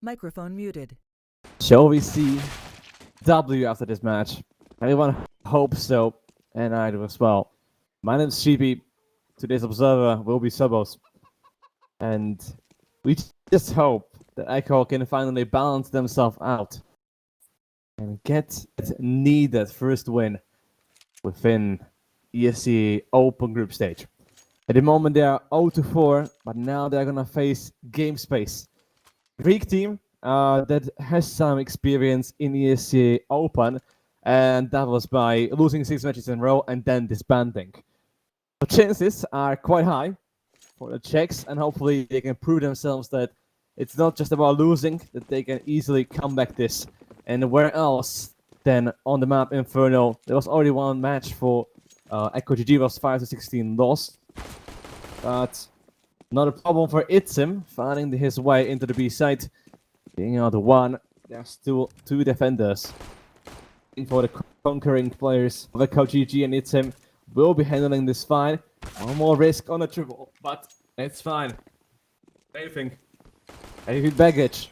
Microphone muted. Shall we see W after this match? Everyone hopes so, and I do as well. My name is Sheepy. Today's observer will be Subos. And we just hope that Echo can finally balance themselves out and get that needed first win within ESC Open Group stage. At the moment they are 0-4, but now they're gonna face GameSpace, Greek team that has some experience in ESC Open, and that was by losing 6 matches in a row and then disbanding. The chances are quite high for the Czechs, and hopefully they can prove themselves that it's not just about losing, that they can easily come back this. And where else than on the map Inferno? There was already one match for Echo GG, was 5-16 loss, but not a problem for Itzim finding his way into the B side. Being out the one, there's still two defenders. For the conquering players of Echo GG, and Itzim will be handling this fine. One more risk on a triple, but it's fine. Anything. Heavy baggage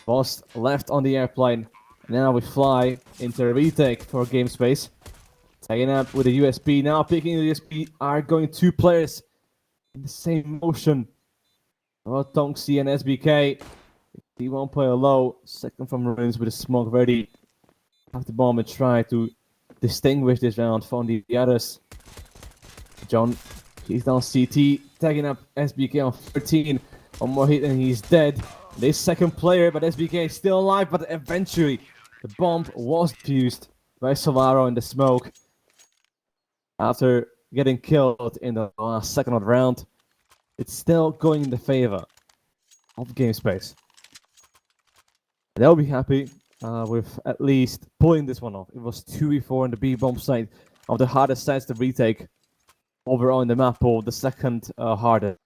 was left on the airplane. Now we fly into a retake for GameSpace. Taking up with the USP. Now picking the USP are going two players in the same motion. Tongsi and SBK. He won't play low. Second from ruins with a smoke ready. Have the bomb and try to distinguish this round from the others. John, he's down CT, tagging up SBK on 13. One more hit and he's dead. This second player, but SBK is still alive, but eventually the bomb was defused by Solaro in the smoke. After getting killed in the last second of the round, it's still going in the favor of GameSpace. They'll be happy with at least pulling this one off. It was 2v4 on the B-bomb side of the hardest sides to retake. Overall in the map pool, the second hardest.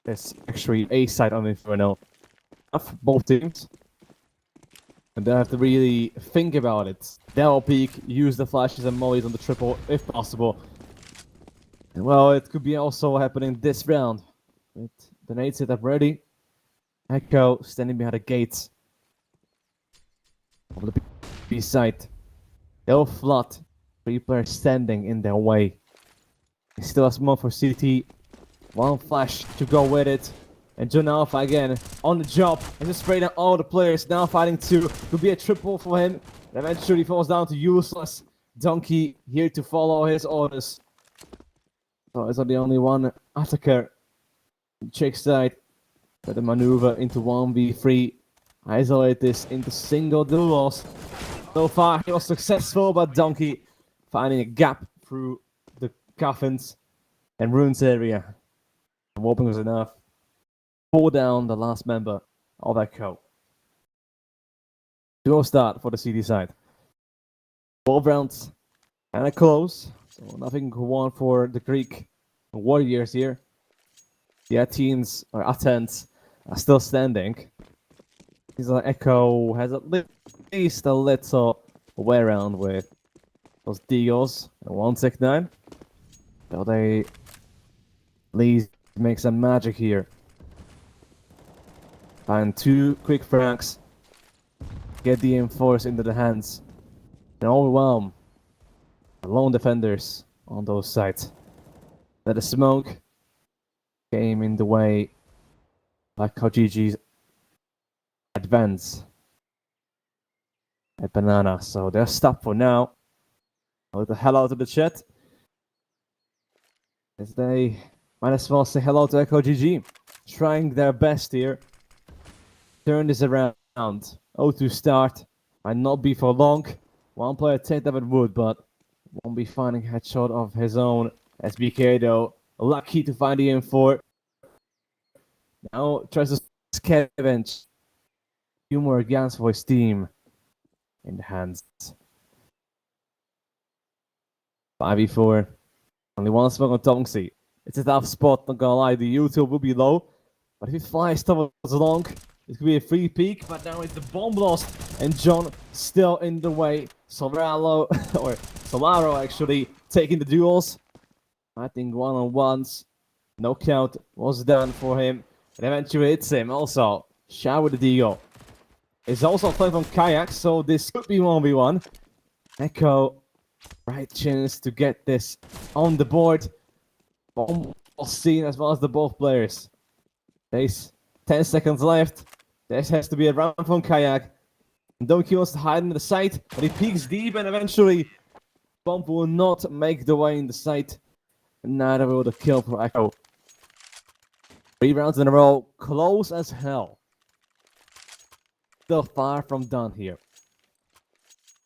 It's actually A side on Inferno. Both teams. And they have to really think about it. They'll peek, use the flashes and mollies on the triple if possible. And well, it could be also happening this round. With the nade setup ready. Echo standing behind the gates of the B side. They'll flood. 3 players standing in their way. He still has more for CT. One flash to go with it. And John Alpha again on the job. And just spraying out all the players. Now fighting 2. Could be a triple for him. And eventually falls down to useless. Donkey here to follow his orders. So it's not the only one attacker. Check side. But the maneuver into 1v3. Isolate this into single duels. So far he was successful, but Donkey finding a gap through the coffins and ruins area. Warping was enough. Pull down the last member of Echo. Duo start for the CD side. 12 rounds and a close. So nothing to want for the Greek Warriors here. The Athens or Athens are still standing. Echo has at least a little way around with those Deagles and 169. So they at least make some magic here. And 2 quick frags. Get the enforce into the hands. And overwhelm the lone defenders on those sides. That the smoke came in the way like GG's advance at Banana. So they're stopped for now. Let the hell out of the chat. As they might as well say hello to Echo GG. Trying their best here. Turn this around. 0-2 start. Might not be for long. One player take that it would, but won't be finding headshot of his own. SBK though, lucky to find the M4. Now tries to scavenge. Few more guns for his team in the hands. 5v4. Only one smoke on Tongsi. It's a tough spot, not gonna lie. The YouTube will be low. But if he flies towards long, it could be a free peek. But now it's the bomb blast. And John still in the way. Solaro, or Solaro actually, taking the duels. I think one-on-ones. Knockout was done for him. And eventually hits him also. Shower the Deagle. It's also playing from Kayak, so this could be 1v1. Echo, right chance to get this on the board. Bomb seen as well as the both players. There's 10 seconds left. This has to be a round from Kayak. And Donkey wants to hide in the site, but he peeks deep and eventually Bomb will not make the way in the site. And neither will the kill for Echo. 3 rounds in a row, close as hell. Still far from done here.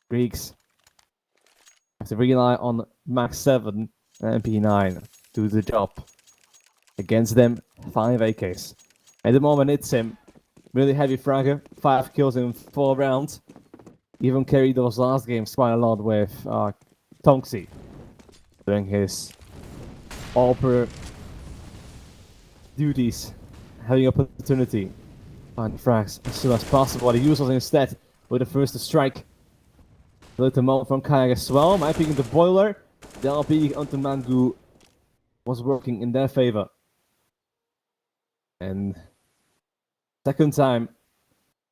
Greeks have to rely on Max 7 and MP9 to do the job. Against them, 5 AKs. At the moment, it's him. Really heavy fragger, 5 kills in 4 rounds. Even carried those last games quite a lot with Tonksy doing his all-per duties, having opportunity. Find frags as soon as possible. He uses instead with the first to strike. Little moment from Kayak as well. My picking the boiler. The LP onto Mangu was working in their favor. And second time,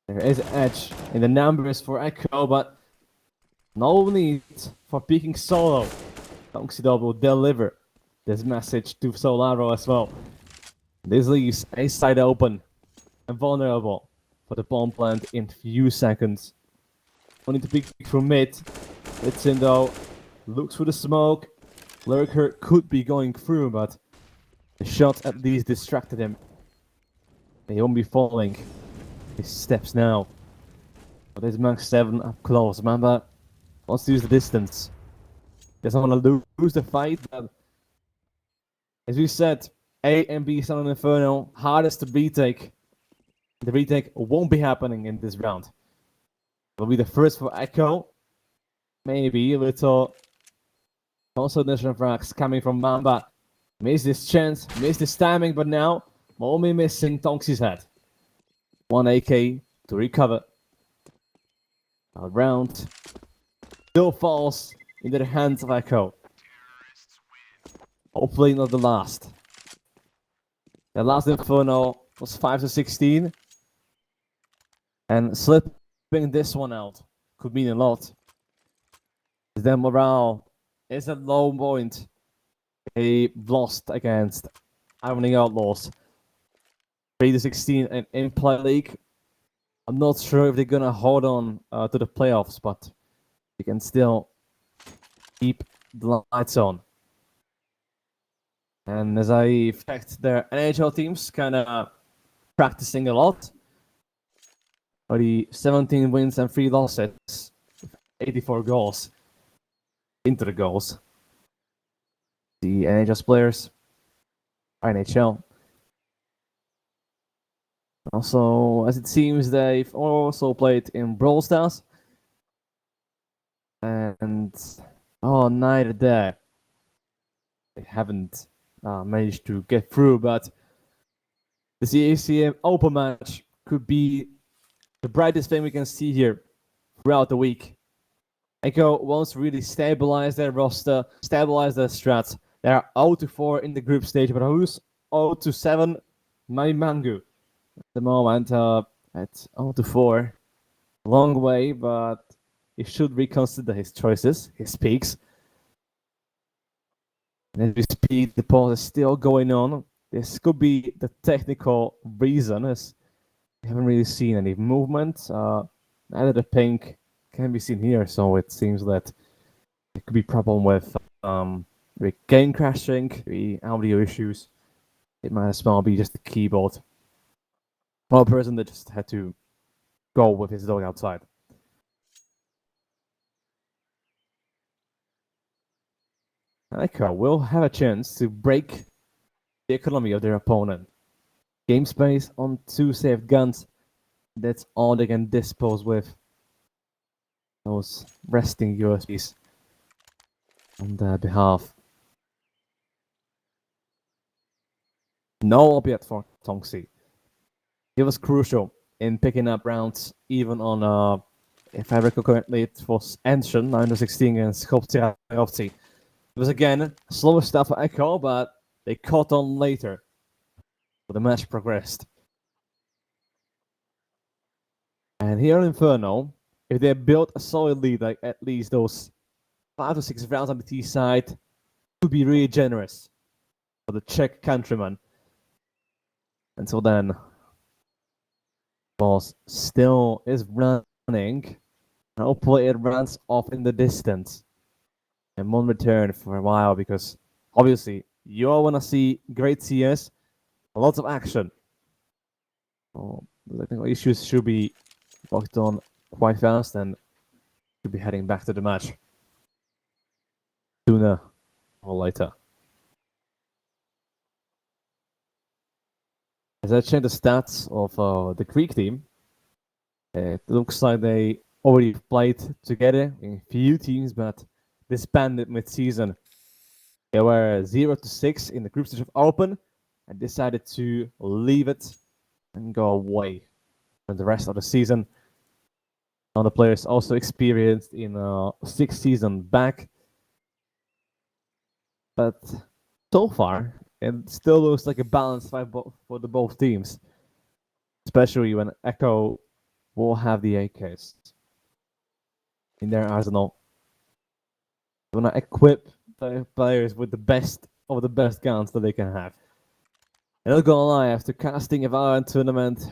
there is an edge in the numbers for Echo, but no need for peeking solo. Tonksy will deliver this message to Solaro as well. This leaves a side open and vulnerable for the bomb plant in few seconds. Only to peek from mid. It's in though. Looks for the smoke. Lurker could be going through, but the shot at least distracted him. He won't be falling. He steps now. But there's Max 7 up close. Remember, wants to use the distance. Doesn't want to lose the fight, but as we said, A and B Sun and Inferno, hardest to retake. The retake won't be happening in this round. Will be the first for Echo. Maybe a little consolidation frags coming from Mamba. Missed this chance, missed this timing, but now only missing Tonksy's head. 1 AK to recover. A round still falls into the hands of Echo. Hopefully not the last. The last Inferno was 5-16. And slipping this one out could mean a lot. Their morale is at low point. They lost against Irony Outlaws 3-16 in in-play league. I'm not sure if they're gonna hold on to the playoffs, but they can still keep the lights on. And as I checked, their NHL teams kind of practicing a lot. Already 17 wins and 3 losses, 84 goals into the goals. The NHL players, NHL. Also, as it seems, they've also played in Brawl Stars. And neither there. They haven't managed to get through, but the CACM Open match could be the brightest thing we can see here throughout the week. Echo wants to really stabilize their roster, stabilize their strats. They are 0-4 in the group stage, but who's 0-7? Mangu at the moment at 0-4. Long way, but he should reconsider his choices, his picks. And as we speak, the pause is still going on. This could be the technical reason, as we haven't really seen any movement. Neither the pink can be seen here, so it seems that it could be problem with game crashing, the audio issues. It might as well be just the keyboard. One person that just had to go with his dog outside. Echo will have a chance to break the economy of their opponent. Game space on 2 safe guns. That's all they can dispose with. Those resting USBs on their behalf. No albeit for Tonksy. It was crucial in picking up rounds, even on, if I recall correctly, it was Ancient 9-16 against Skopje. It was again slower stuff for Echo, but they caught on later. But the match progressed. And here in Inferno, if they build a solid lead, like at least those 5 to 6 rounds on the T side, to be really generous for the Czech countryman. Until then, boss still is running. And hopefully it runs off in the distance and won't return for a while, because obviously you all want to see great CS, lots of action. Oh, the technical issues should be worked on quite fast and should be heading back to the match sooner or later. As I check the stats of the Greek team, it looks like they already played together in a few teams, but disbanded mid-season. They were 0-6 in the group stage of Open and decided to leave it and go away for the rest of the season. Now the players also experienced in 6 seasons back, but so far it still looks like a balanced fight for the both teams, especially when Echo will have the AKs in their arsenal. They want to equip the players with the best of the best guns that they can have. And not gonna lie, after casting a Valorant tournament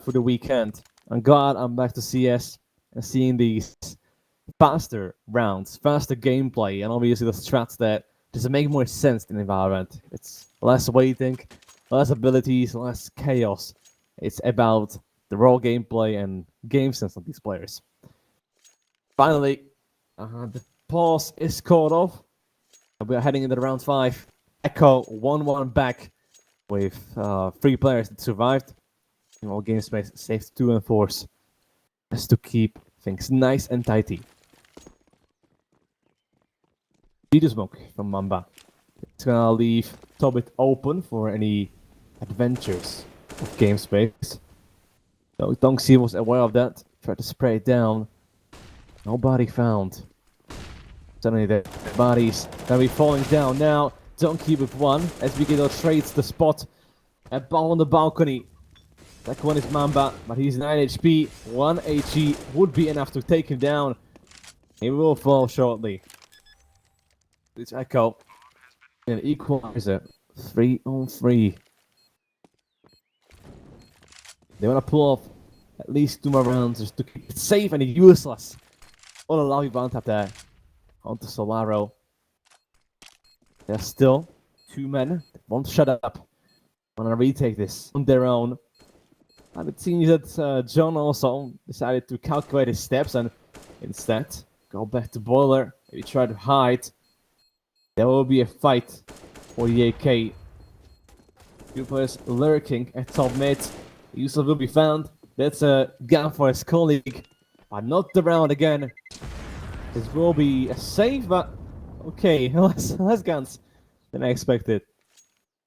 for the weekend, I'm glad I'm back to CS and seeing these faster rounds, faster gameplay, and obviously the strats that just make more sense than in Valorant. It's less waiting, less abilities, less chaos. It's about the raw gameplay and game sense of these players. Finally, the pause is called off. We are heading into round 5. Echo 1-1 back with 3 players that survived. In all game space, saved 2 and 4s. Just to keep things nice and tighty. Leader smoke from Mamba. It's gonna leave top bit open for any adventures of game space. So Dongxi was aware of that, tried to spray it down. Nobody found. Suddenly the bodies gonna be falling down now. Donkey with 1 as Vigito trades the spot. A ball on the balcony. That one is Mamba, but he's 9 HP. 1 HE would be enough to take him down. He will fall shortly. It's Echo. An equalizer. 3-on-3. They want to pull off at least 2 more rounds just to keep it safe and useless. What a lovely bounce up there. Onto Solaro. There's still 2 men that won't shut up. Want to retake this on their own. But it seems that John also decided to calculate his steps and instead go back to Boiler. Maybe try to hide. There will be a fight for the AK. Two players lurking at top mid. Yusuf will be found. That's a gun for his colleague. But not the round again. This will be a save, but okay, less guns than I expected.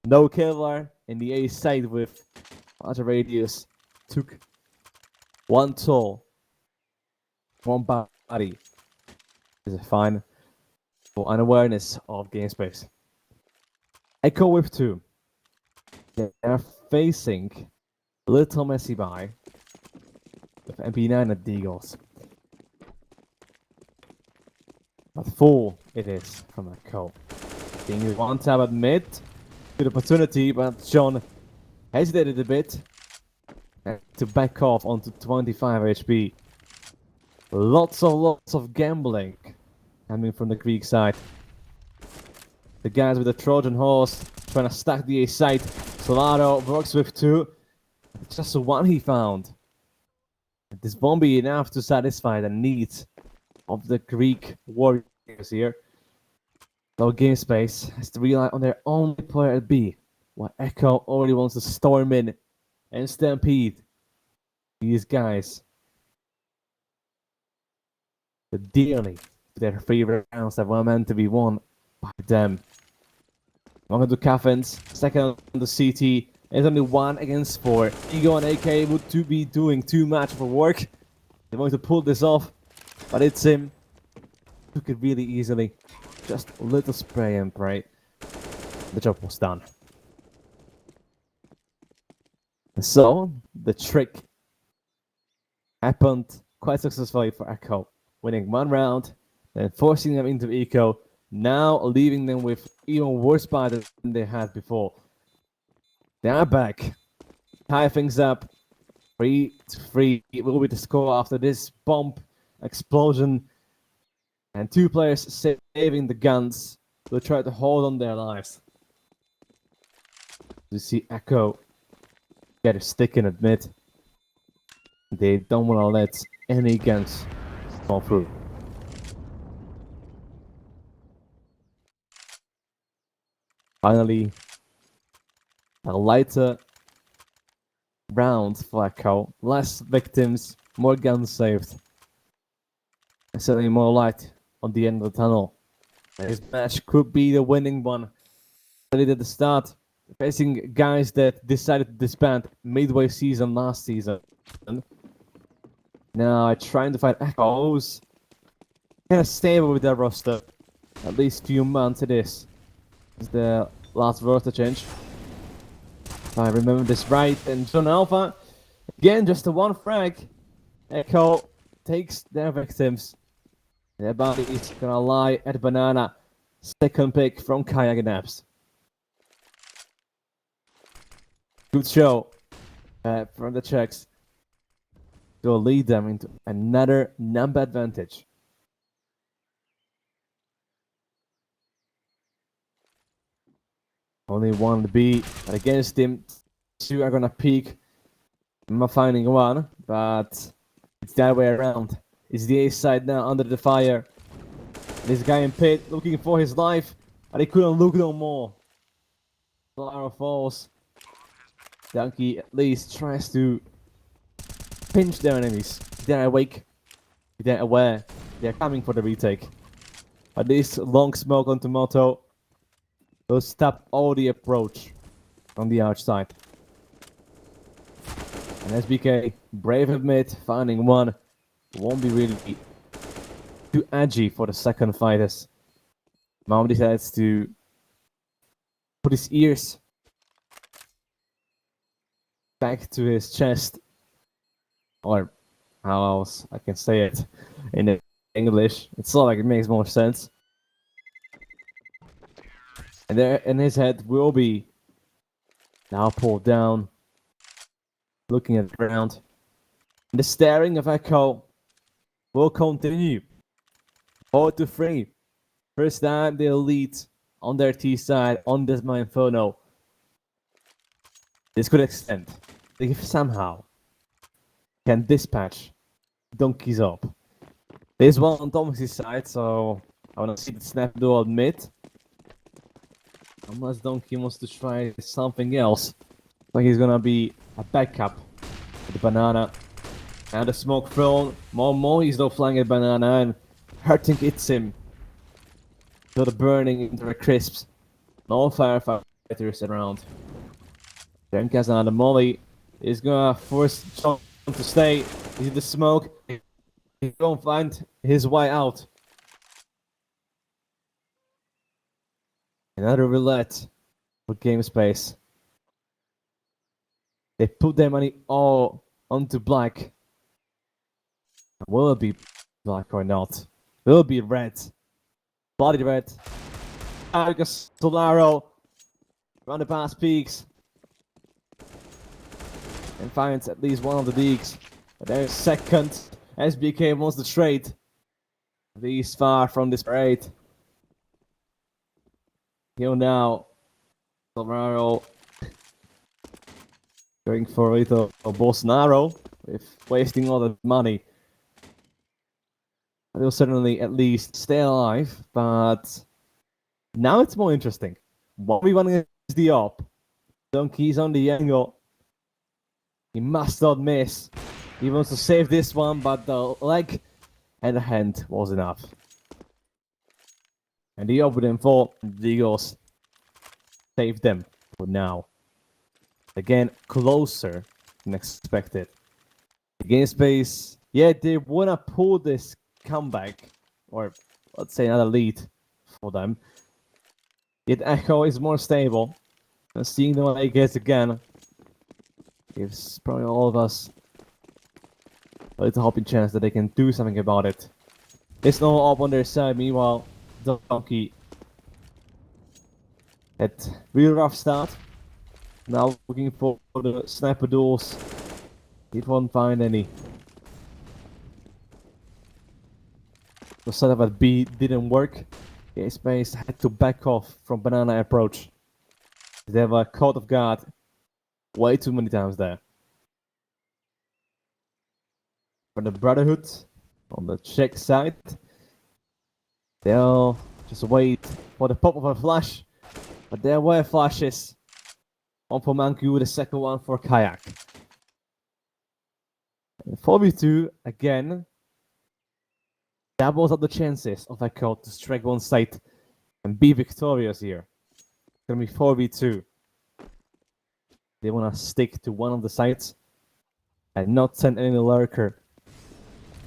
No Kevlar in the A side with larger radius. Took 1 toll, 1 body. Is a fine for unawareness of game space. Echo with 2. They are facing Little Messi by with MP9 at Deagles. But 4 it is from Echo. Being 1 tab at mid. Good opportunity, but John hesitated a bit to back off onto 25 HP. Lots of gambling coming from the Greek side. The guys with the Trojan horse trying to stack the A site. Solaro works with 2. Just 1 he found. This won't be enough to satisfy the needs of the Greek warriors here. So game space has to rely on their only player at B, while Echo already wants to storm in and stampede these guys. The dearly their 3 rounds that were meant to be won by them. One to Caffins, second on the CT. There's only 1 against 4. Ego and AK would be doing too much for work. They want to pull this off, but it's him. Took it really easily. Just a little spray and pray. The job was done. So, the trick happened quite successfully for Echo, winning one round, then forcing them into Eco, now leaving them with even worse spot than they had before. They are back, tie things up, 3-3. It will be the score after this bomb explosion, and two players saving the guns will try to hold on their lives. You see Echo get a stick in it mid. They don't want to let any guns fall through. Finally, a lighter round for Echo. Less victims, more guns saved. And certainly more light on the end of the tunnel. This match could be the winning one. Really at the start, facing guys that decided to disband midway season last season. Now trying to find Echoes. Kind of stable with their roster. At least few months it is. It's the last roster change. If I remember this right. And John Alpha, again, just a one frag. Echo takes their victims. Their bodies gonna lie at Banana. Second pick from Kayak and Abs. Good show from the Czechs. To lead them into another number advantage. Only one to be, but against him, two are gonna peek. I'm not finding one, but it's that way around. It's the A side now under the fire. This guy in pit looking for his life, and he couldn't look no more. Arrow falls. Donkey at least tries to pinch their enemies. They're awake. They're aware. They're coming for the retake. But this long smoke onto Moto will stop all the approach on the outside. And SBK, brave at mid, finding one. Won't be really too edgy for the second fighters. Mom decides to put his ears back to his chest. Or how else I can say it in English. It's not like it makes more sense. And there in his head will be now pulled down, looking at the ground. And the staring of Echo will continue. 4-3. First time they'll lead on their T side on this My Inferno. This could extend if somehow can dispatch donkeys up. There's one on Thomas's side, so I want to see the snap duel mid. Unless Donkey wants to try something else. Like he's gonna be a backup with the Banana. And the smoke thrown. More he's though flying at Banana and hurting hits him. So the burning into the crisps. No firefighters around. Dreamcast on the molly is gonna force John to stay. He's in the smoke. He don't find his way out. Another roulette for game space. They put their money all onto black. Will it be black or not? Will it be red? Bloody red. Because Solaro run the past peaks and finds at least one of the deeks. But there's second. SBK wants the trade. He's far from this parade. Here now, Solaro going for a little Bolsonaro with wasting all the money. He'll certainly at least stay alive, but now it's more interesting. What we want is the op. Donkey's on the angle. He must not miss. He wants to save this one, but the leg and the hand was enough. And the op with him for the Eagles saved them for now. Again, closer than expected. Game space, yeah, they wanna pull this comeback, or let's say another lead for them. Yet Echo is more stable. And seeing them like this again gives probably all of us a little hoping chance that they can do something about it. It's no up on their side, meanwhile, Donkey had real rough start. Now looking for the sniper duels. He won't find any. The setup at B didn't work. Space had to back off from banana approach. They were caught off guard way too many times there. For the Brotherhood on the Czech side, they'll just wait for the pop of a flash. But there were flashes. One for Manku, the second one for Kayak. And 4v2 again. Doubles up the chances of Echo to strike one side and be victorious here. It's gonna be 4v2. They wanna stick to one of the sides and not send any lurker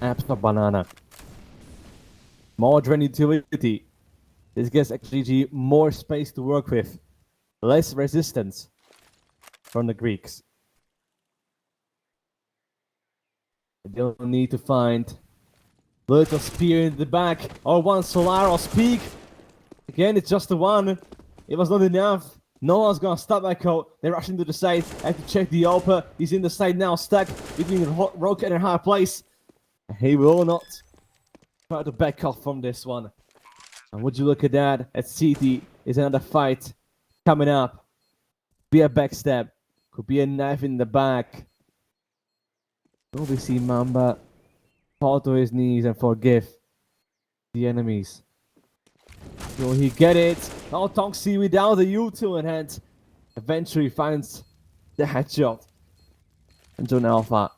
after banana. More drain utility. This gives XGG more space to work with. Less resistance from the Greeks. They don't need to find little spear in the back or one Solaros peak. Again, it's just the one. It was not enough. No one's gonna stop Echo. They're rushing to the side. I have to check the Opa. He's in the side now, stuck between Rocket and high place. He will not try to back off from this one. And would you look at that? At CT is another fight coming up. Be a backstab. Could be a knife in the back. Will we see Mamba fall to his knees and forgive the enemies? Will he get it? Oh, Tonksi without the U2 in hand eventually finds the headshot. And John Alpha,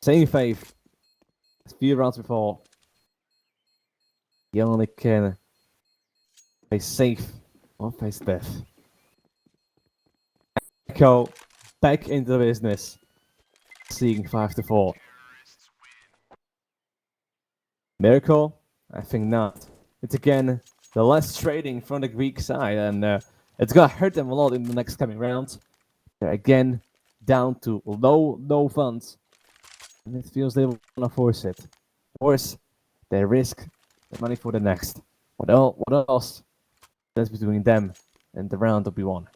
same faith as few rounds before. He only can face safe or face death. Echo back into the business, seeing 5-4. Miracle? I think not. It's again the less trading from the Greek side, and it's gonna hurt them a lot in the next coming round. They're again down to no funds, and it feels they wanna force it. Of course, they risk the money for the next. What else? That's between them and the round to be won.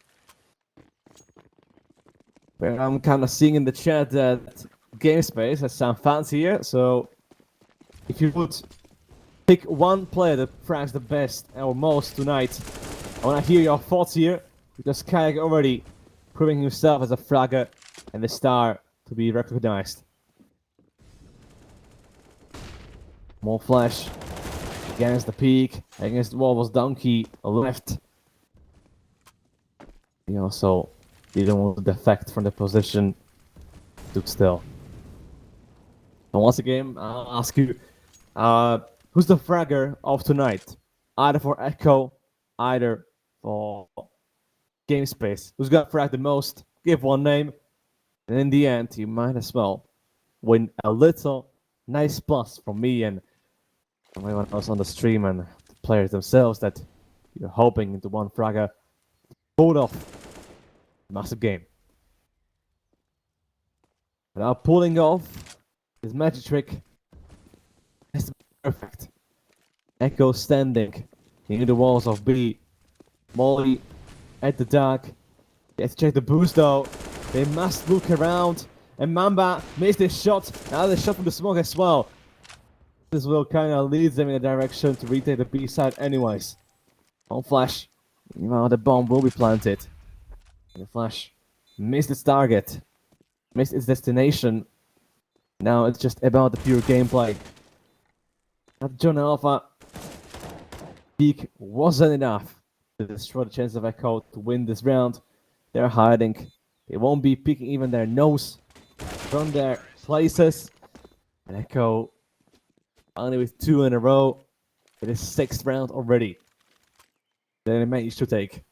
But I'm kind of seeing in the chat that GameSpace has some fans here, so if you would pick one player that frags the best or most tonight, I want to hear your thoughts here, because Kayak already proving himself as a fragger and the star to be recognized. More flash against the peak, against what was Donkey left. He also didn't want to defect from the position, stood still. And once again, I'll ask you, who's the fragger of tonight? Either for Echo, either for GameSpace. Who's got fragged the most? Give one name. And in the end, you might as well win a little nice plus from me and from everyone else on the stream and the players themselves that you're hoping into one fragger pulled off a massive game. Now pulling off his magic trick has to be perfect. Echo standing near the walls of B. Molly at the dark. They have to check the boost though. They must look around. And Mamba missed his shot. Now the shot from the smoke as well. This will kind of lead them in a direction to retake the B side anyways. On flash. Meanwhile, the bomb will be planted. The flash missed its target. Missed its destination. Now it's just about the pure gameplay. At John Alpha, peak wasn't enough to destroy the chance of Echo to win this round. They're hiding. They won't be peeking even their nose from their places. And Echo, only with 2 in a row, it is 6th round already. They managed to take.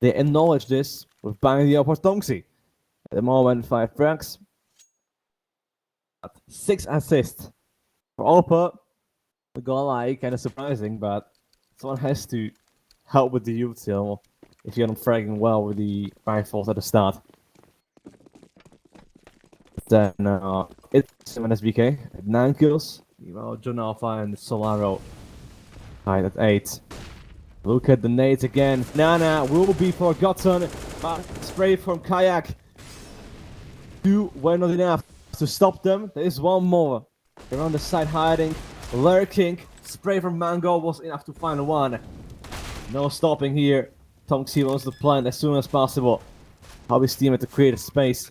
They acknowledge this with buying the opportunity. At the moment, 5 frags. 6 assists. For Opa, the goal like kind of surprising, but someone has to help with the util if you're not fragging well with the rifles at the start. Then it's SBK at 9 kills. Meanwhile, John Alpha and Solaro tied at 8. Look at the nades again. Nana will be forgotten. But spray from Kayak. 2 were not enough to stop them. There is one more. They're on the side hiding, lurking. Spray from Mango was enough to find one. No stopping here. Tonksy wants to plant as soon as possible. How his teammate to create a space.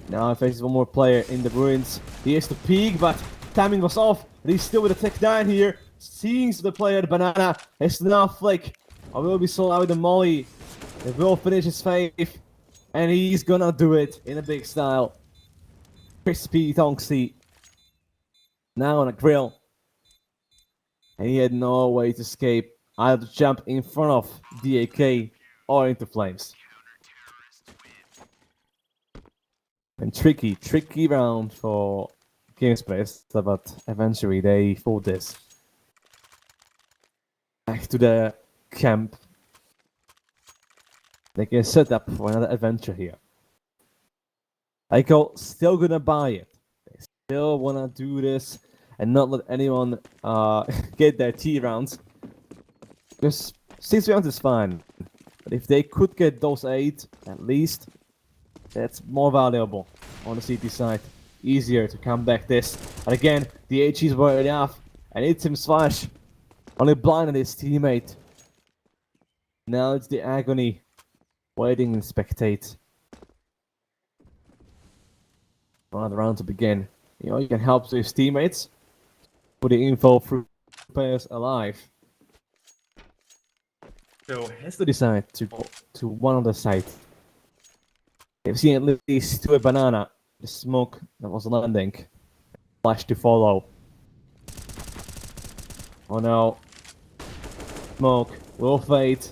Now he faces one more player in the ruins. He is the peak, but timing was off. And he's still with a tech down here. Seeing the player, the banana. It's now flick. I will be sold out with the molly. It will finish his fave. And he's gonna do it in a big style. Crispy Tonksy. Now on a grill. And he had no way to escape. Either to jump in front of DAK or into flames. And tricky round for GameSpace, but eventually they fought this. Back to the camp. They can set up for another adventure here. Echo still gonna buy it. They still wanna do this and not let anyone get their T rounds. Because 6 rounds is fine. But if they could get those 8, at least, that's more valuable on the CT side. Easier to come back this. But again, the HEs were enough. And it's him slash. Only blinded his teammate. Now it's the agony. Waiting and spectate. Another round to begin. You know, you can help his teammates. Put the info through players alive. So has to decide to go to one of the sides. They've seen at least 2 banana. The smoke that was landing. Flash to follow. Oh no. Smoke will fade.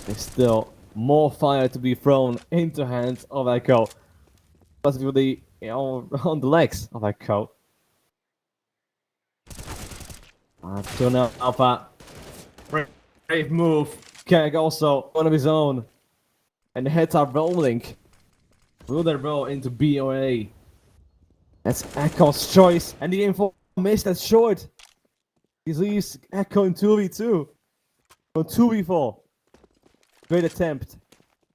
There's still more fire to be thrown into hands of Echo. Possibly on the legs of Echo. So now Alpha. Brave move. Keg also one of his own. And the heads are rolling. Will they roll into B or A? That's Echo's choice. And the info missed that short. He leaves Echo in 2v2. Or 2v4. Great attempt.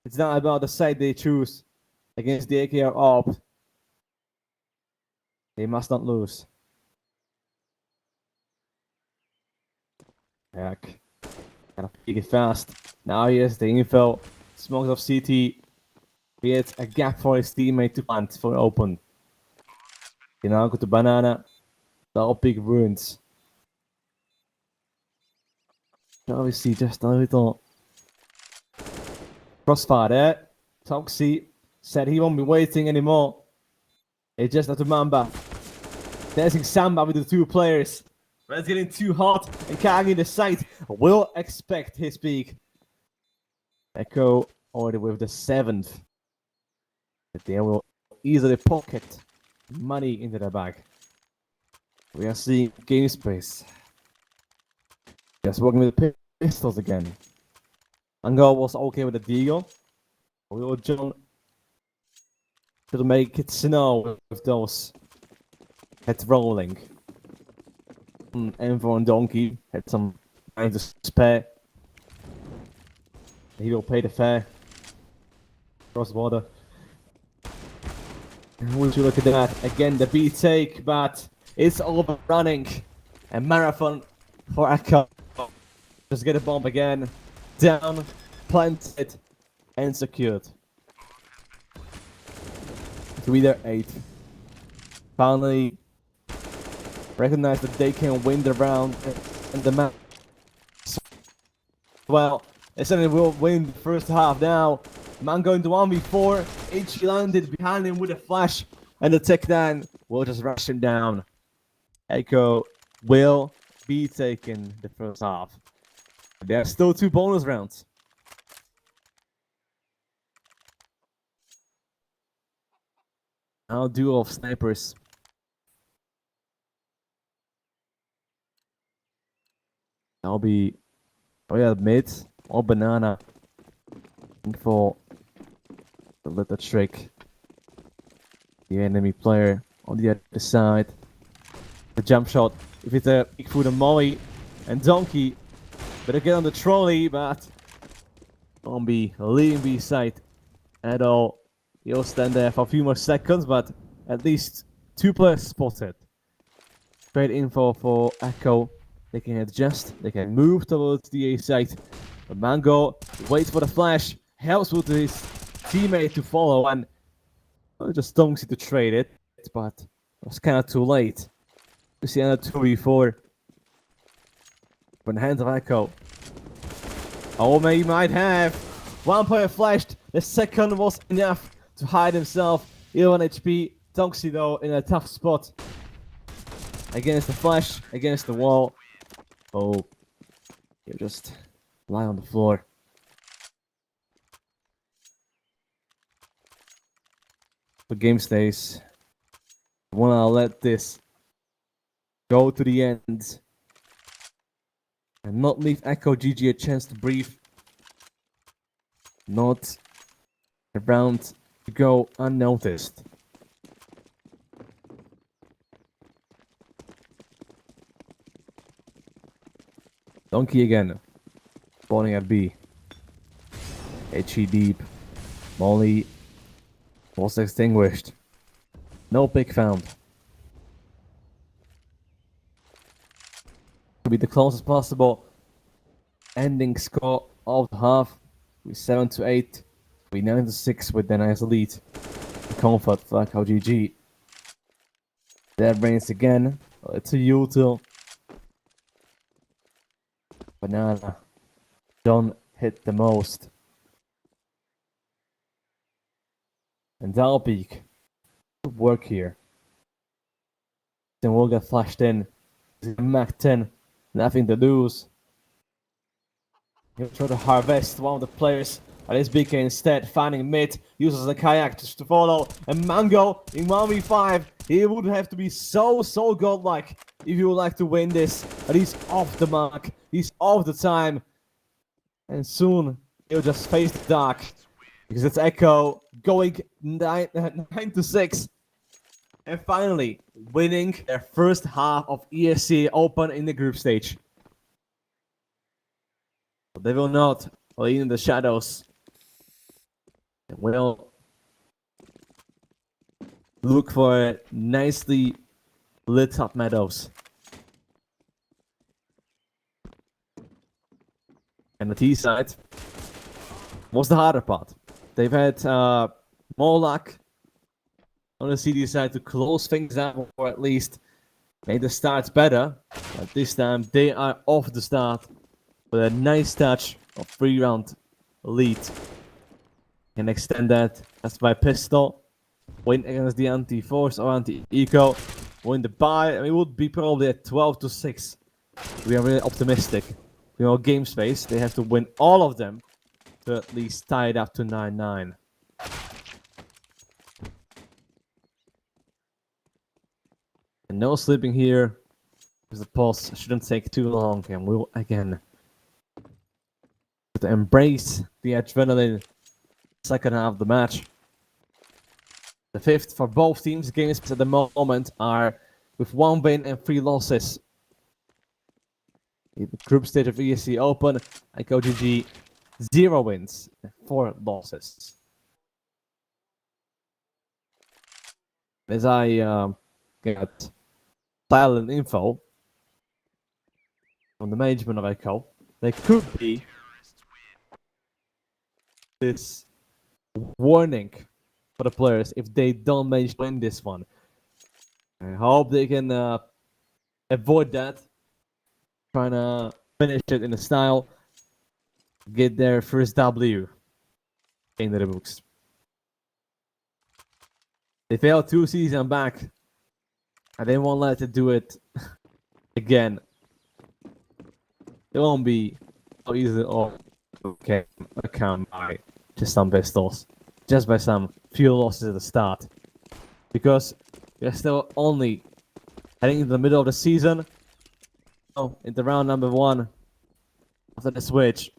It's not about the side they choose. Against the AKR AWP. They must not lose. Heck. Gotta pick it fast. Now here's the info. Smokes off CT. Creates a gap for his teammate to plant for open. You now go to banana. That'll pick ruins. Now we see just a little crossfire there. Toxie said he won't be waiting anymore. It's just not to Mamba. Dancing Samba with the 2 players. But it's getting too hot, and Kagi in the site will expect his peak. Echo already with the 7th. But they will easily pocket money into their bag. We are seeing GameSpace. Just working with the pistols again. Ango was okay with the deagle. We will jump to make it snow with those heads rolling. Envo and Donkey had some time to spare. He will pay the fare. Cross border. Would you look at that? Again, the B take, but it's overrunning. A marathon for Echo. Just get a bomb again. Down, planted, and secured. To be their 8th. Finally, recognize that they can win the round and the match. Well, they certainly will win the first half now. Man going to 1v4. H landed behind him with a flash. And the tech down will just rush him down. Echo will be taking the first half. There are still 2 bonus rounds. Now duo of snipers. I'll be mid or banana for the little trick. The enemy player on the other side. The jump shot. If it's a peek through the molly and Donkey better get on the trolley, but won't be leaving B side at all. He'll stand there for a few more seconds, but at least 2 players spotted. Great info for Echo. They can adjust, they can move towards the A side. But Mango waits for the flash, helps with his teammate to follow, and just Stonksy to trade it, but it was kind of too late. You see another 2v4. But in the hands of Echo. Oh, he might have. 1 player flashed, the second was enough to hide himself. 11 HP, Stonksy though in a tough spot. Against the flash, against the wall. Oh, you just lie on the floor. The game stays. I wanna let this go to the end and not leave Echo GG a chance to breathe. Not a round to go unnoticed. Donkey again, spawning at B. HE deep. Molly was extinguished. No pick found. To be the closest possible ending score of the half. With 7-8. With 9-6 with the nice lead. Comfort for GG. That rains again. It's a util. Banana. Don't hit the most. And that'll peak. Good work here. Then we'll get flashed in. Mac 10. Nothing to lose. He'll try to harvest one of the players. But this BK instead finding mid. Uses the kayak just to follow. And Mango in 1v5. He would have to be so godlike if he would like to win this. But he's off the mark. He's off the time. And soon he'll just face the dark. Because it's Echo going 9-6. And finally winning their first half of ESC Open in the group stage. But they will not lean in the shadows. They will look for nicely lit up meadows. And the T side was the harder part. They've had more luck on the CD side to close things up, or at least make the starts better. But this time they are off the start with a nice touch of 3-round lead. Can extend that. That's by pistol. Win against the anti-force or anti-eco. Win the buy. And we would be probably at 12-6. We are really optimistic. You know, game space. They have to win all of them to at least tie it up to 9-9. And no sleeping here, because the pulse shouldn't take too long, and we'll again to embrace the adrenaline second half of the match. The 5th for both teams. Games at the moment are with 1 win and 3 losses. In the group stage of ESC Open, and GG 0 wins and 4 losses. As I get silent info from the management of Echo, there could be this warning for the players if they don't manage to win this one. I hope they can avoid that. Trying to finish it in a style, get their first W in the books. They failed 2 seasons back, and they won't let it do it again. It won't be so easy or okay account by just some pistols, just by some few losses at the start, because we're still only heading into the middle of the season. Oh, into round number 1 after the switch.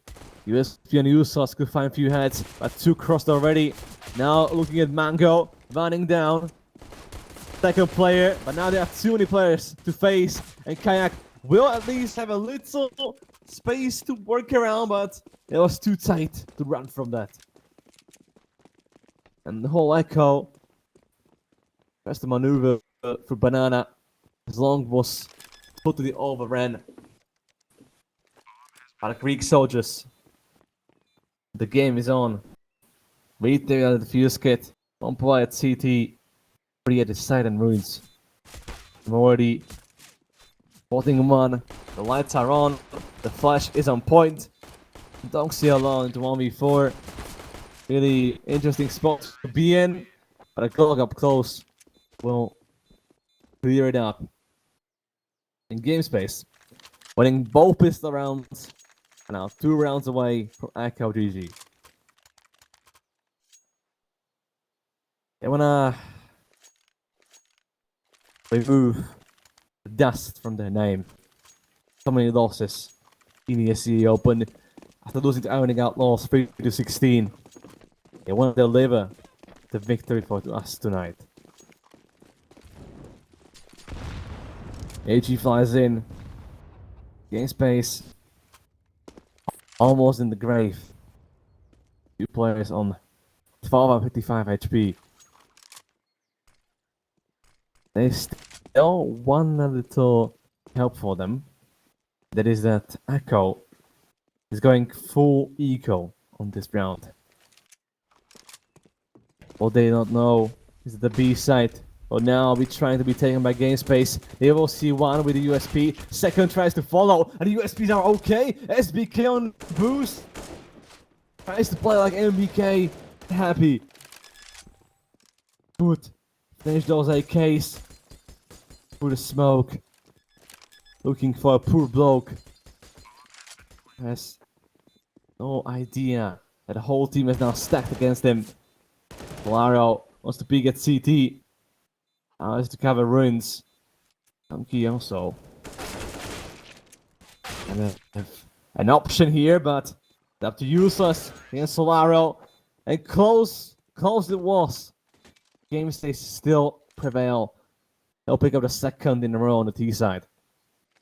USP and USOS could find a few heads, but 2 crossed already. Now looking at Mango, running down. second player, but now there are too many players to face, and Kayak will at least have a little space to work around, but it was too tight to run from that. And the whole Echo tries to maneuver for Banana. His long was totally overran by the Greek soldiers. The game is on. Wait there at the fuse kit. One player at CT. 3 at the side and ruins. I'm already 14-1. The lights are on. The flash is on point. Donksy alone into 1v4. Really interesting spot to be in. But a goal up close will clear it up. In game space. Winning both pistol rounds. Now 2 rounds away from Echo GG. They wanna remove the dust from their name. So many losses in the SE Open after losing to Ironing Outlaws 3-16. They want to deliver the victory for us tonight. AG flies in. Game space. Almost in the grave. 2 players on 12 and 55 HP. They still want a little help for them. That is that Echo is going full eco on this round. What they don't know is the B site. But now we're trying to be taken by game space. They will see one with the USP. Second tries to follow, and the USPs are okay. SBK on boost. Tries to play like MBK. Happy. Good. Finish those AKs. Through the smoke. Looking for a poor bloke. Has no idea that the whole team is now stacked against him. Polaro wants to peek at CT. Has to cover ruins. Donkey also. And an option here, but up to useless against Solaro. And close it was. Game stays still prevail. They'll pick up the second in a row on the T side.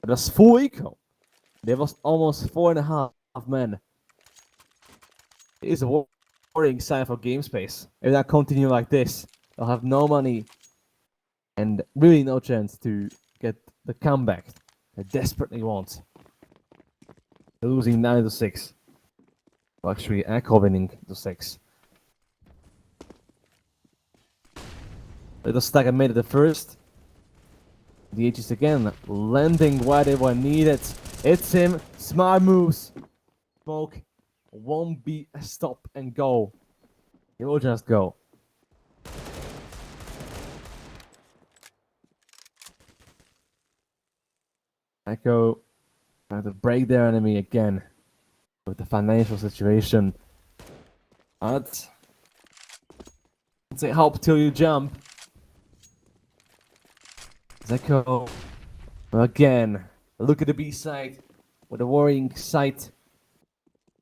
But that's full eco. There was almost 4.5 men. It is a worrying sign for game space. If that continue like this, they'll have no money and really no chance to get the comeback they desperately want. They're losing 9-6. Well, actually, Echo winning to 6. Little stack made it the first. The Aegis again, landing where they were needed. It's him, smart moves. Smoke won't be a stop and go. He will just go. Echo trying to break their enemy again with the financial situation. But say help till you jump. Echo again. Look at the B side with a worrying sight.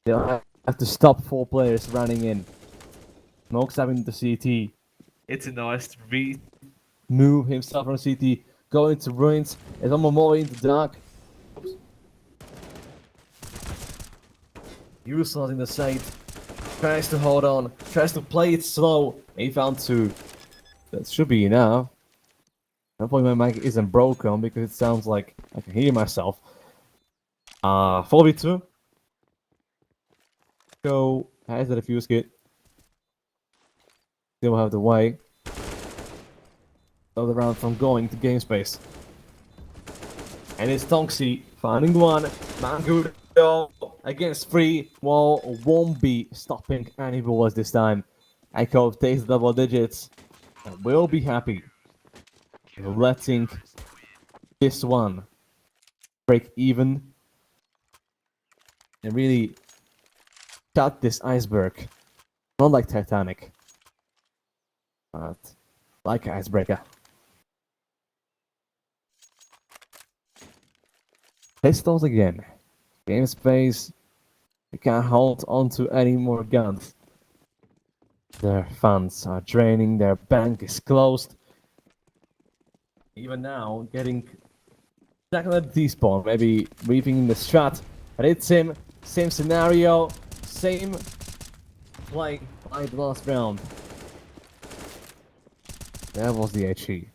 They'll have to stop 4 players running in. Smoke's having the CT. It's a nice to move himself from CT. Go into ruins. It's almost more into dark. Useless in the site. Tries to hold on. Tries to play it slow. He found 2. That should be enough. Hopefully my mic isn't broken because it sounds like I can hear myself. 4v2. Go has the fuse kit. Still have the way. Other round from going to game space. And it's Tonksy finding one. Mangudo against 3. Wall won't be stopping any balls this time. Echo takes double digits and will be happy. Letting this one break even and really cut this iceberg. Not like Titanic, but like icebreaker. Pistols again. Game space. They can't hold on to any more guns. Their funds are draining. Their bank is closed. Even now, getting back on the despawn, maybe weaving the strat. But it's him. Same scenario, same play like the last round. That was the HE.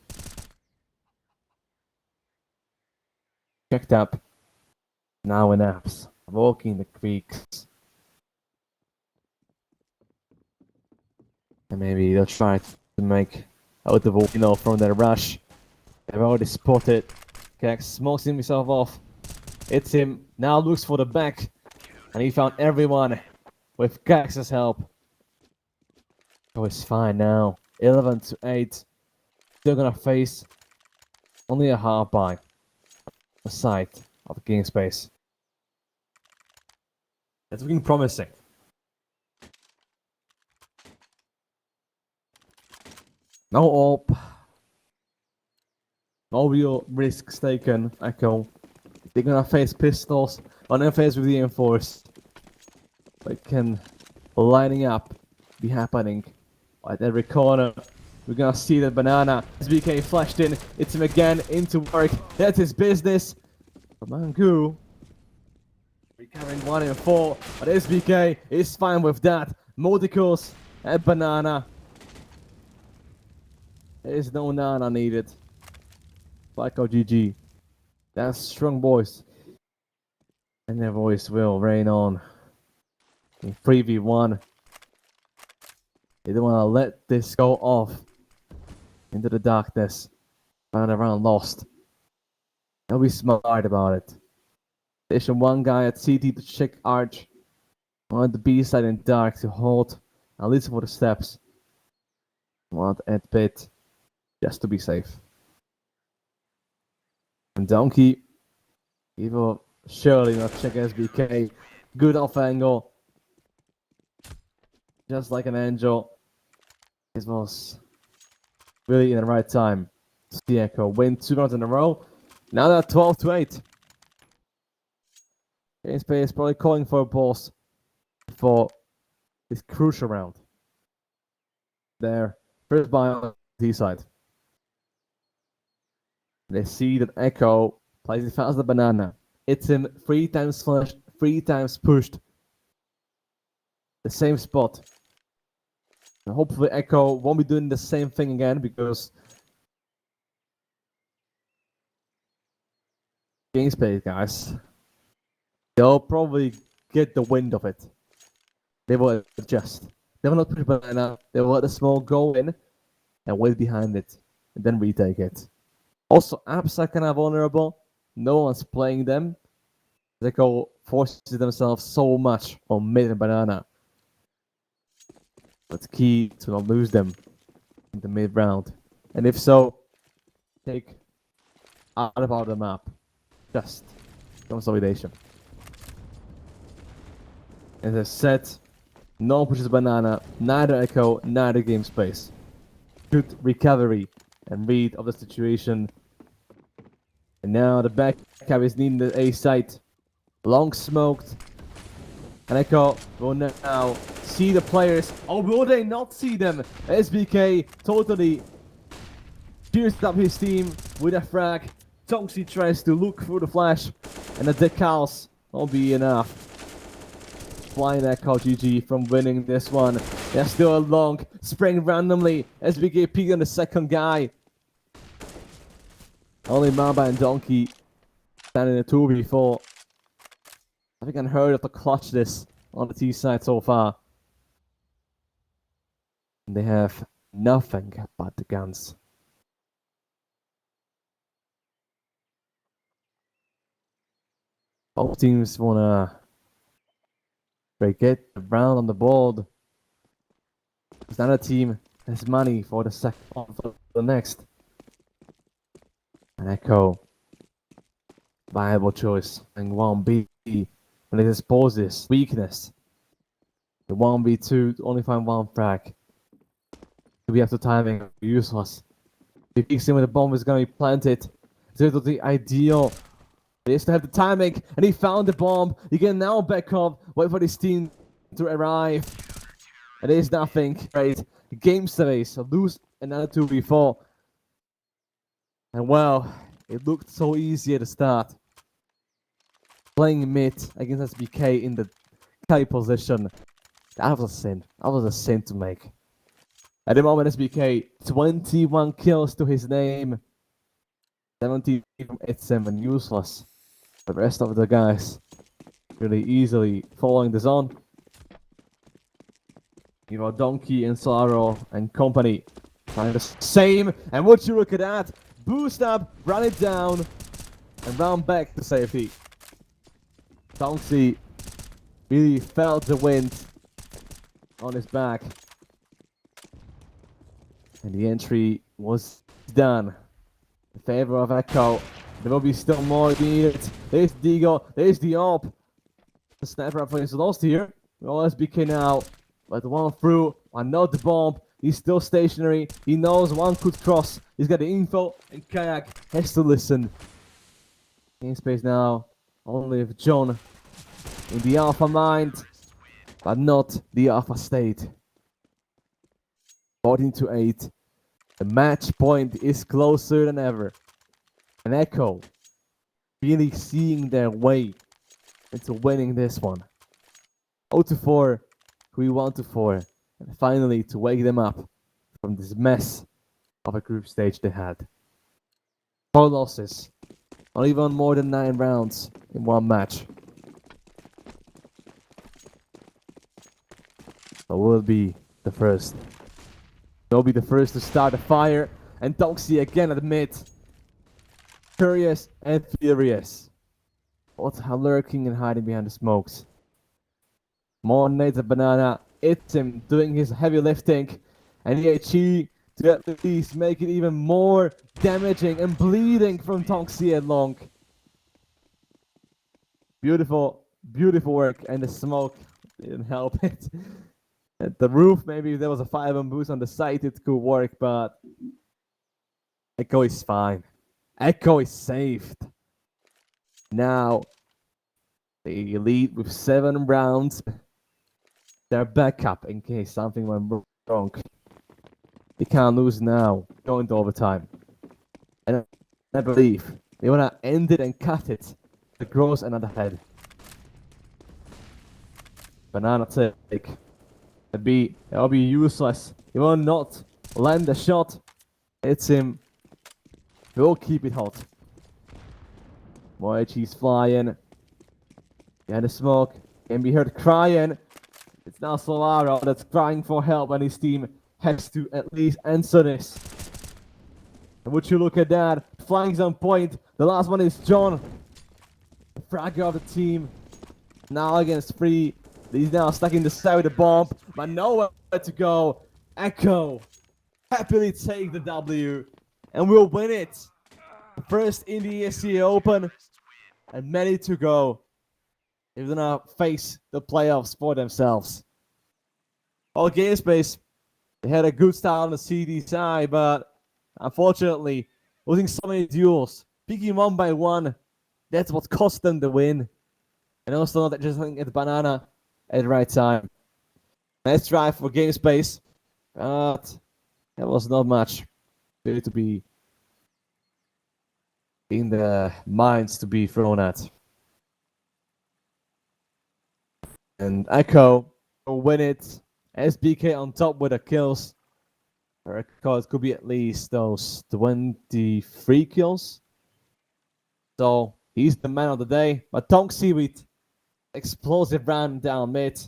Checked up. Now in apps. Walking the creeks. And maybe they'll try to make out the from their rush. They've already spotted. Kex smokes himself off. It's him. Now looks for the back. And he found everyone with Kex's help. Oh, it's fine now. 11-8. Still gonna face only a half by the side of the game space. It's looking promising. No op. No real risks taken. Echo. They're gonna face pistols. On their face with the enforced. They can lining up be happening at every corner. We're gonna see the banana. SBK flashed in. It's him again into work. That's his business. But Mangu recovering 1 in 4. But SBK is fine with that. Multicles and banana. There is no nana needed. Psycho GG. That's strong boys. And their voice will reign on. In 3v1. They don't want to let this go off into the darkness. Round and round lost. They'll be smart about it. Station 1 guy at CT to check Arch. On the B side in dark to hold. And listen for the steps. Want at pit. Just to be safe. And Donkey. He will surely not check SBK. Good off angle. Just like an angel. This was really in the right time. See Echo win 2 rounds in a row. Now they're 12-8. Game Space probably calling for a pause for this crucial round. There, first buy on the D side. They see that Echo plays it fast as the banana. It's him 3 times flashed, 3 times pushed. The same spot. And hopefully Echo won't be doing the same thing again because Game Space guys, they'll probably get the wind of it. They will adjust. They will not push banana. They will let the smoke go in and wait behind it and then retake it. Also, apps are kind of vulnerable. No one's playing them. Echo forces themselves so much on mid and banana. It's key to not lose them in the mid round. And if so, take out of the map. Just consolidation. As I said, no pushes banana, neither Echo, neither Game Space. Good recovery and read of the situation. And now the back cab is needing the A site. Long smoked. And Echo will now see the players. Or will they not see them? SBK totally cheers up his team with a frag. Tonksy tries to look through the flash. And the decals won't be enough. Flying Echo GG from winning this one. There's still a long spring randomly. SBK peeked on the second guy. Only Mamba and Donkey standing in a 2v4. I think unheard of to clutch this on the T side so far. And they have nothing but the guns. Both teams wanna get the round on the board. Because another team has money for the second for the next. And Echo, viable choice and 1B when it exposes weakness. The 1v2 only find 1 frag. We have the timing useless. If he in with the bomb is gonna be planted. This is the ideal. He has to have the timing and he found the bomb. He can now back up, wait for this team to arrive. And there's nothing great. Game space, lose another 2v4. And well, it looked so easy at the start. Playing mid against SBK in the carry position, that was a sin. That was a sin to make. At the moment, SBK, 21 kills to his name. 70 from 8-7, useless. The rest of the guys really easily following the zone. You know, Donkey and Sorrow and company trying the same. And would you look at that? Boost up, run it down, and run back to safety. Donkey really felt the wind on his back. And the entry was done in favor of Echo. There will be still more needed. There's Digo, there's the AWP. The sniper rifle is lost here. Well, SBK now. But one through, one not the bomb. He's still stationary. He knows one could cross. He's got the info, and Kayak has to listen. In space now, only with John in the alpha mind, but not the alpha state. 14-8. The match point is closer than ever. And Echo really seeing their way into winning this one. 0-4, we 1-4. And finally to wake them up from this mess of a group stage they had. 4 losses. Not even more than 9 rounds in one match. So we'll be the first. They'll be the first to start a fire. And Toxie again at the mid. Curious and furious. What's lurking and hiding behind the smokes? More nades of banana. It's him doing his heavy lifting. And EHE to at least make it even more damaging and bleeding from Toxie and Long. Beautiful, beautiful work. And the smoke didn't help it. At the roof, maybe if there was a 5-on boost on the site, it could work, but Echo is fine. Echo is saved. Now, they lead with 7 rounds. They're backup in case something went wrong. They can't lose now, going to overtime. And I believe they want to end it and cut it to grows another head. Banana take. It'll be useless. He will not land the shot. It's him. He'll keep it hot. Moichi's flying. Behind the smoke. Can be heard crying. It's now Solaro that's crying for help, and his team has to at least answer this. And would you look at that? Flank's on point. The last one is John. The fragger of the team. Now against 3. He's now stuck in the side with the bomb, but nowhere to go. Echo happily take the W, and we'll win it. First in the ESCA Open, and many to go. They're gonna face the playoffs for themselves. All game space, they had a good start on the CD side, but unfortunately, losing so many duels, picking 1 by 1, that's what cost them the win. And also not just getting the banana at the right time. Let's try for game space, but that was not much. Really to be in the mines to be thrown at. And Echo will win it. SBK on top with the kills. Echo, it could be at least those 23 kills. So he's the man of the day. But Toxie with explosive run down mid,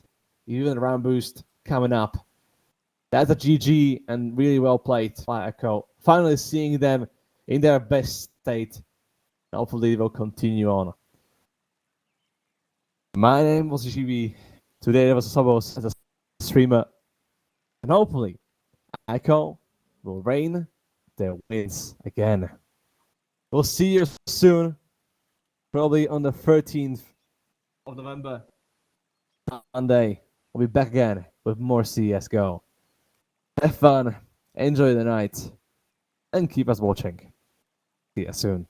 even a round boost coming up. That's a GG and really well played by Echo. Finally seeing them in their best state. Hopefully they will continue on. My name was Sheepy. Today I was Sobos as a streamer. And hopefully Echo will reign their wins again. We'll see you soon. Probably on the 13th of November, Monday. We'll be back again with more CSGO. Have fun, enjoy the night, and keep us watching. See you soon.